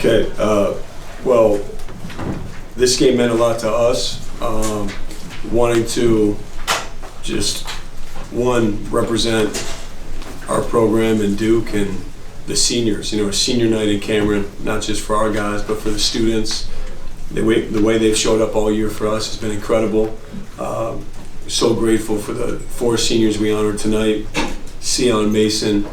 Okay. Well, this game meant a lot to us. Wanting to just, represent our program and Duke and the seniors. You know, a senior night in Cameron, not just for our guys, but for the students. The way they've showed up all year for us has been incredible. So grateful for the 4 seniors we honored tonight: Sion, Mason,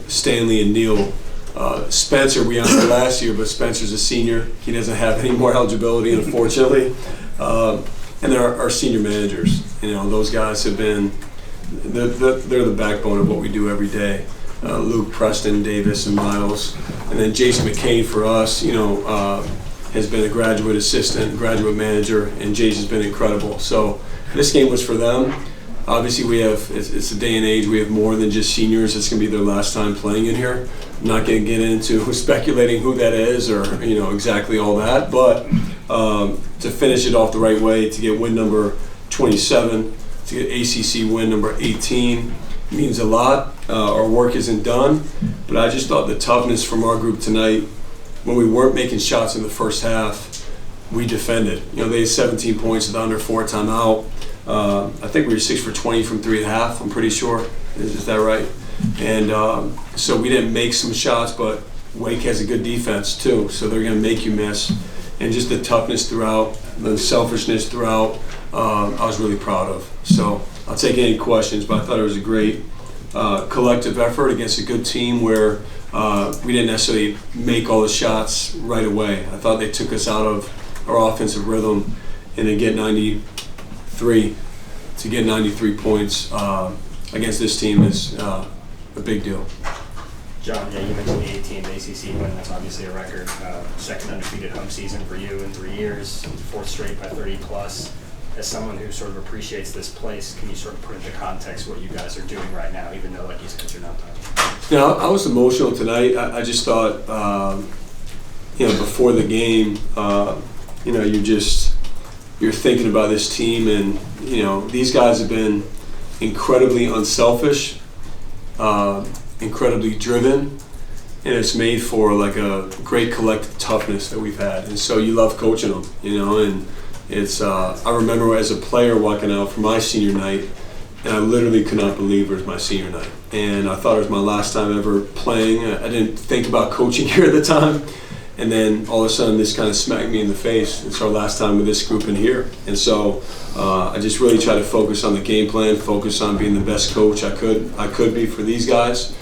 Stanley, and Neil. Spencer we honored last year, but Spencer's a senior. He doesn't have any more eligibility, unfortunately. And they're our senior managers. You know, those guys have been, they're the backbone of what we do every day. Luke, Preston, Davis, and Miles. And then Jason McCain for us, has been a graduate assistant, graduate manager, and Jason's been incredible. So this game was for them. Obviously it's a day and age, we have more than just seniors. It's gonna be their last time playing in here. I'm not gonna get into speculating who that is or exactly all that, but to finish it off the right way, to get win number 27, to get ACC win number 18 means a lot. Our work isn't done, but I just thought the toughness from our group tonight, when we weren't making shots in the first half, we defended. They had 17 points with under 4 timeout. I think we were 6 for 20 from 3.5, I'm pretty sure. Is that right? And so we didn't make some shots, but Wake has a good defense too, so they're going to make you miss. And just the toughness throughout, the selfishness throughout, I was really proud of. So I'll take any questions, but I thought it was a great collective effort against a good team where we didn't necessarily make all the shots right away. I thought they took us out of our offensive rhythm, and to get 93 points against this team is a big deal. Jon, you mentioned the 18th ACC win. That's obviously a record. Second undefeated home season for you in 3 years, 4th straight by 30 plus. As someone who sort of appreciates this place, can you sort of put into context what you guys are doing right now, even though, like you said, you're not done? I was emotional tonight. I just thought, before the game, you're thinking about this team, and these guys have been incredibly unselfish, incredibly driven, and it's made for like a great collective toughness that we've had. And so you love coaching them, and it's. I remember as a player walking out for my senior night, and I literally could not believe it was my senior night. And I thought it was my last time ever playing. I didn't think about coaching here at the time. And then all of a sudden this kind of smacked me in the face. It's our last time with this group in here. And so I just really try to focus on the game plan, focus on being the best coach I could be for these guys,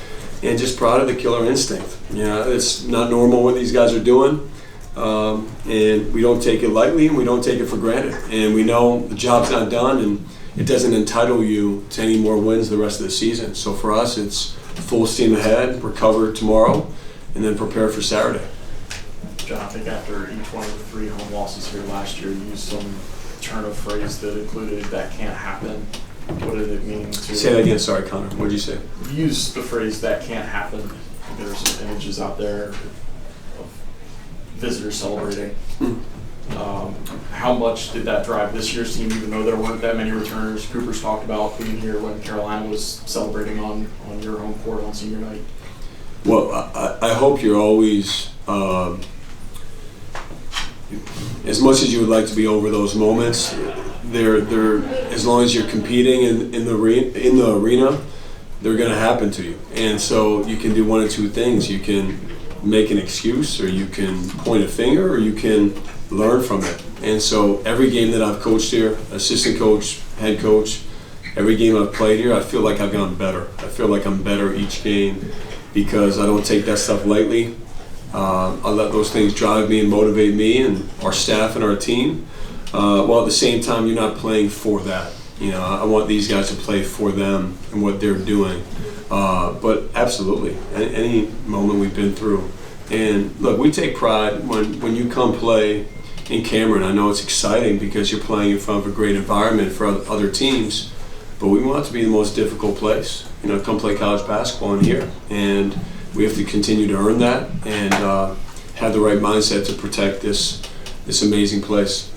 and just proud of the killer instinct. It's not normal what these guys are doing. And we don't take it lightly, and we don't take it for granted. And we know the job's not done, and it doesn't entitle you to any more wins the rest of the season. So for us, it's full steam ahead, recover tomorrow, and then prepare for Saturday. Jon, I think after each one of the 3 home losses here last year, you used some turn of phrase that included "that can't happen." What did it mean to... Say that again, sorry, Connor. What did you say? You used the phrase "that can't happen." There's some images out there of visitors celebrating. How much did that drive this year's team, even though there weren't that many returners? Cooper's talked about being here when Carolina was celebrating on your home court on senior night. Well, I hope you're always... as much as you would like to be over those moments, they're as long as you're competing in the arena, they're going to happen to you. And so you can do one of two things. You can make an excuse, or you can point a finger, or you can learn from it. And so every game that I've coached here, assistant coach, head coach, every game I've played here, I feel like I've gotten better. I feel like I'm better each game because I don't take that stuff lightly. I let those things drive me and motivate me and our staff and our team. While at the same time, you're not playing for that. I want these guys to play for them and what they're doing. But absolutely, any moment we've been through. And look, we take pride when you come play in Cameron. I know it's exciting because you're playing in front of a great environment for other teams, but we want it to be the most difficult place. Come play college basketball in here. And we have to continue to earn that and have the right mindset to protect this amazing place.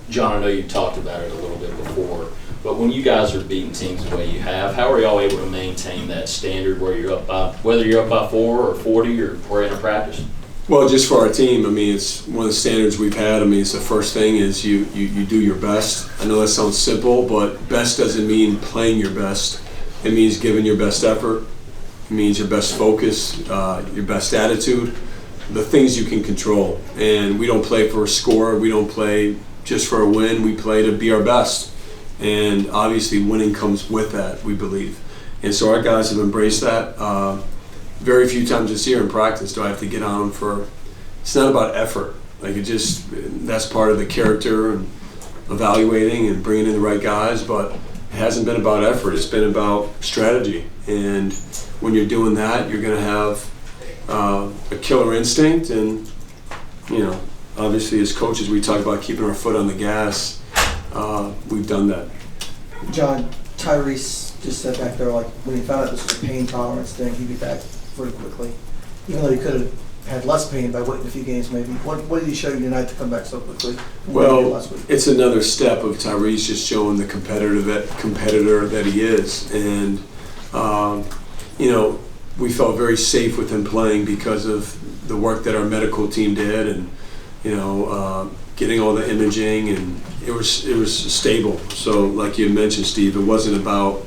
Jon, I know you talked about it a little bit before, but when you guys are beating teams the way you have, how are y'all able to maintain that standard where you're up by, whether you're up by 4 or 40 or in a practice? Well, just for our team, I mean, it's one of the standards we've had. I mean, it's the first thing is you do your best. I know that sounds simple, but best doesn't mean playing your best. It means giving your best effort. It means your best focus, your best attitude, the things you can control. And we don't play for a score. We don't play just for a win. We play to be our best. And obviously winning comes with that, we believe. And so our guys have embraced that. Very few times this year in practice do I have to get on them for, it's not about effort. Like that's part of the character and evaluating and bringing in the right guys, but it hasn't been about effort. It's been about strategy. And when you're doing that, you're going to have a killer instinct. And, obviously as coaches, we talk about keeping our foot on the gas. We've done that. Jon, Tyrese just said back there, like, when he found out this was a pain tolerance thing, he'd be back pretty quickly. Even though he could have had less pain by waiting a few games maybe. What did he show you tonight to come back so quickly? Well, it's another step of Tyrese just showing the competitor that he is. And, we felt very safe with him playing because of the work that our medical team did and, getting all the imaging, and it was stable. So like you mentioned, Steve, it wasn't about,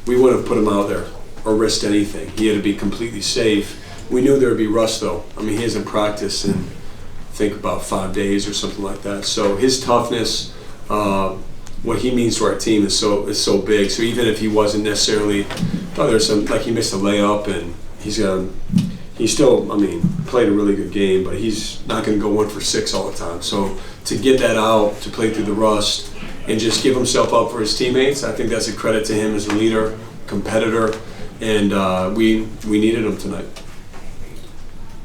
we wouldn't have put him out there or risked anything. He had to be completely safe. We knew there would be rust though. I mean, he hasn't practiced in, I think, about 5 days or something like that. So his toughness, what he means to our team is so big. So even if he wasn't necessarily, there's some, like he missed a layup and he still, played a really good game, but he's not going to go 1 for 6 all the time. So to get that out, to play through the rust, and just give himself up for his teammates, I think that's a credit to him as a leader, competitor, and we needed him tonight.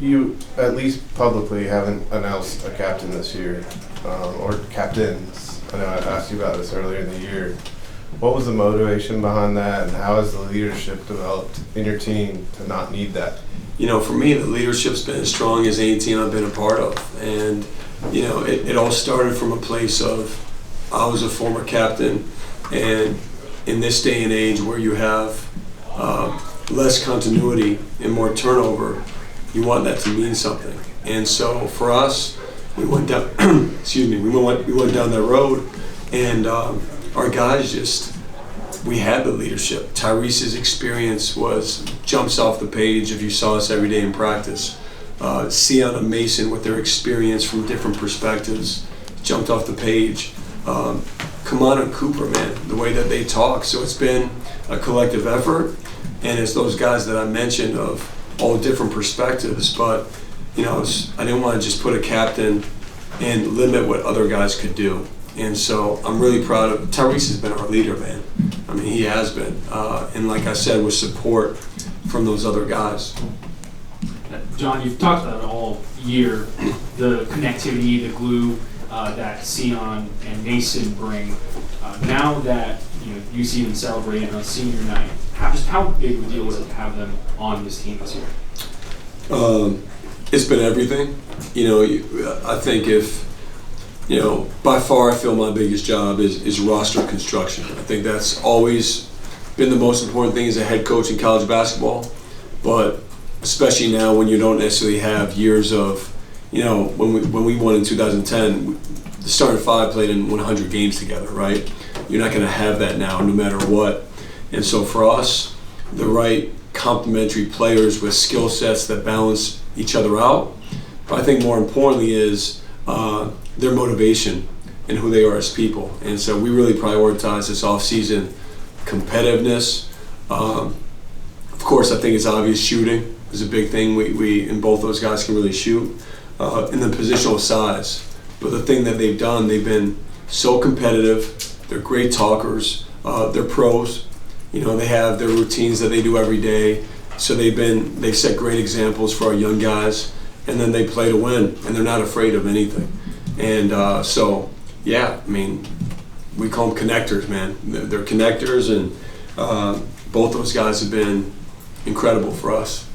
You, at least publicly, haven't announced a captain this year, or captains. I know I asked you about this earlier in the year. What was the motivation behind that, and how has the leadership developed in your team to not need that? For me, the leadership's been as strong as any team I've been a part of. And, it all started from a place of, I was a former captain, and in this day and age where you have less continuity and more turnover, you want that to mean something. And so for us, we went down, we went down that road, and our guys we had the leadership. Tyrese's experience jumps off the page if you saw us every day in practice. Sion and Mason with their experience from different perspectives jumped off the page. Kamon and Cooper, man, the way that they talk. So it's been a collective effort, and it's those guys that I mentioned of all different perspectives. But I didn't want to just put a captain and limit what other guys could do. And so I'm really proud of Tyrese. Has been our leader, man. He has been, and like I said, with support from those other guys. Jon, you've talked about all year the connectivity, the glue that Sion and Mason bring. Now that you see them celebrating on senior night, how big of a deal is it to have them on this team this year? It's been everything. I think by far I feel my biggest job is roster construction. I think that's always been the most important thing as a head coach in college basketball, but especially now when you don't necessarily have years of, when we won in 2010, the starting 5 played in 100 games together, right? You're not going to have that now no matter what. And so for us, the right complementary players with skill sets that balance each other out, but I think more importantly is their motivation and who they are as people. And so we really prioritize this off-season competitiveness. Of course, I think it's obvious shooting is a big thing. We and both those guys can really shoot. In the positional size. But the thing that they've done, they've been so competitive. They're great talkers. They're pros. They have their routines that they do every day. So they've set great examples for our young guys. And then they play to win, and they're not afraid of anything. And we call them connectors, man. They're connectors, and both those guys have been incredible for us.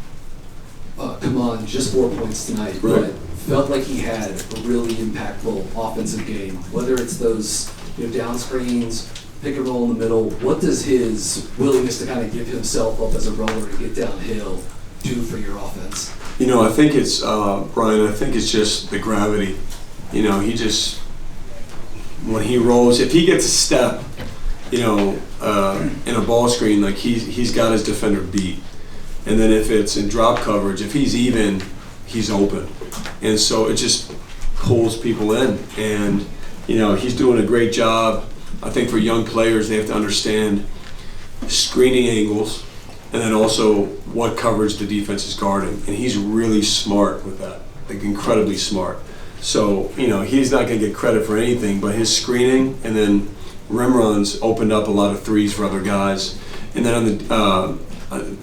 Come on, just 4 points tonight, right. But felt like he had a really impactful offensive game. Whether it's those down screens, pick and roll in the middle, what does his willingness to kind of give himself up as a roller to get downhill do for your offense? You know, I think it's, Brian, I think it's just the gravity. You know, he just, when he rolls, if he gets a step, you know, in a ball screen, like he's got his defender beat. And then if it's in drop coverage, if he's even, he's open. And so it just pulls people in. And, you know, he's doing a great job. I think for young players, they have to understand screening angles and then also what coverage the defense is guarding. And he's really smart with that, like incredibly smart. So, you know, he's not going to get credit for anything, but his screening and then rim runs opened up a lot of threes for other guys. And then on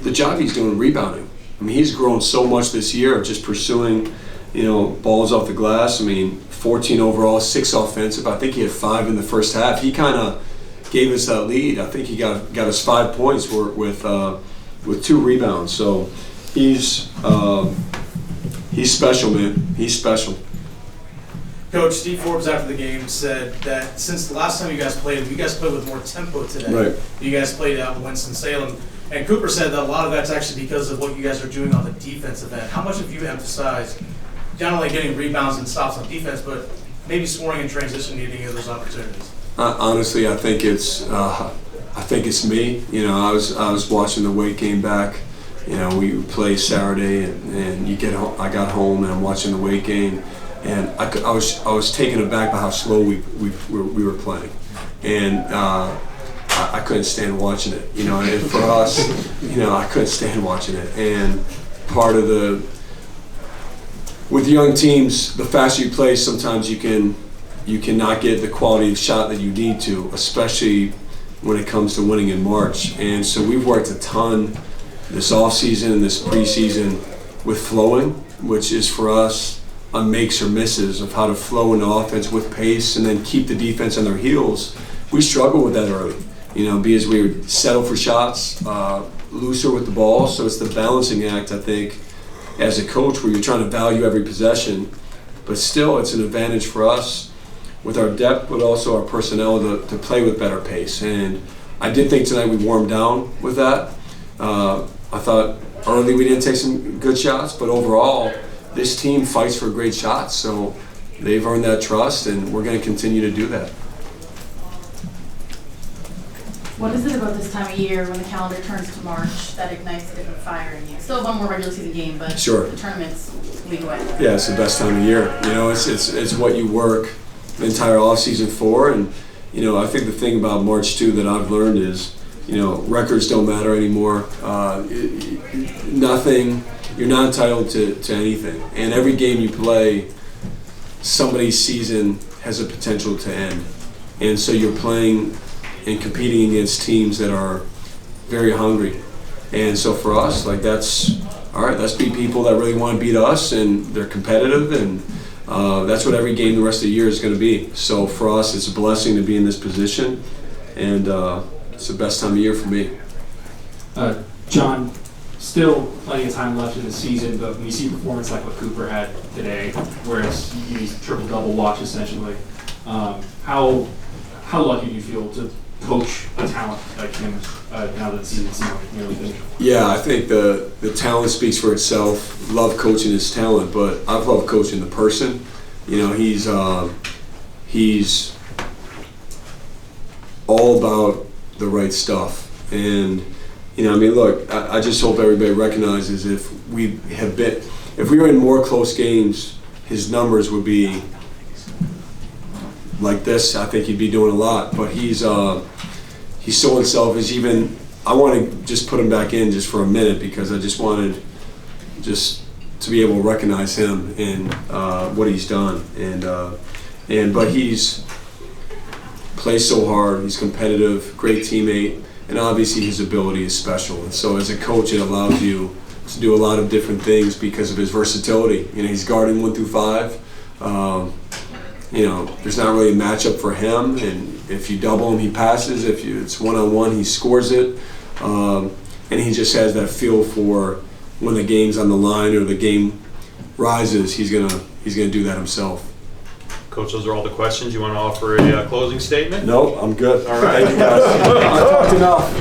the job he's doing rebounding. I mean, he's grown so much this year of just pursuing, you know, balls off the glass. I mean, 14 overall, 6 offensive. I think he had 5 in the first half. He kind of gave us that lead. I think he got us 5 points with 2 rebounds. So he's special, man. He's special. Coach, Steve Forbes after the game said that since the last time you guys played with more tempo today. Right. You guys played out in Winston-Salem. And Cooper said that a lot of that's actually because of what you guys are doing on the defensive end. How much have you emphasized not only getting rebounds and stops on defense, but maybe scoring in transition, needing those opportunities? Honestly, I think it's me. You know, I was watching the weight game back. You know, we play Saturday, and you get home. I got home and I'm watching the weight game, and I was taken aback by how slow we were playing, and I couldn't stand watching it. You know, and for us, you know, I couldn't stand watching it. And part of with young teams, the faster you play, sometimes you cannot get the quality of shot that you need to, especially when it comes to winning in March. And so we've worked a ton this offseason and this preseason with flowing, which is for us on makes or misses of how to flow into offense with pace and then keep the defense on their heels. We struggle with that early, you know, because we would settle for shots, looser with the ball. So it's the balancing act, I think, as a coach, where you're trying to value every possession, but still it's an advantage for us with our depth, but also our personnel to play with better pace. And I did think tonight we warmed down with that. I thought early we didn't take some good shots, but overall, this team fights for great shots, so they've earned that trust, and we're going to continue to do that. What is it about this time of year when the calendar turns to March that ignites a different fire in you? Still one more regular season game, but Sure. The tournament's a week away. Yeah, it's the best time of year. You know, it's what you work the entire offseason for, and you know, I think the thing about March too that I've learned is, you know, records don't matter anymore. Nothing. You're not entitled to anything, and every game you play, somebody's season has a potential to end, and so you're playing and competing against teams that are very hungry. And so for us, like, that's all right. Let's beat people that really want to beat us, and they're competitive, and that's what every game the rest of the year is going to be. So for us, it's a blessing to be in this position, and it's the best time of year for me. Jon, still plenty of time left in the season, but when you see a performance like what Cooper had today, whereas he's triple-double watch essentially, how lucky do you feel to coach a talent like him now that the season's nearly finished? Yeah, I think the talent speaks for itself. Love coaching his talent, but I've loved coaching the person. You know, he's all about the right stuff. And, you know, I mean, look, I just hope everybody recognizes if we were in more close games, his numbers would be like this. I think he'd be doing a lot, but he's so unselfish. Even I want to just put him back in just for a minute because I just wanted just to be able to recognize him and what he's done. But he's plays so hard. He's competitive, great teammate, and obviously his ability is special. And so as a coach, it allows you to do a lot of different things because of his versatility. You know, he's guarding 1 through 5. You know, there's not really a matchup for him, and if you double him, he passes. If it's one-on-one, he scores it. And he just has that feel for when the game's on the line or the game rises, he's gonna do that himself. Coach, those are all the questions. You want to offer a closing statement? No, I'm good. All right. Thank you guys. I talked enough.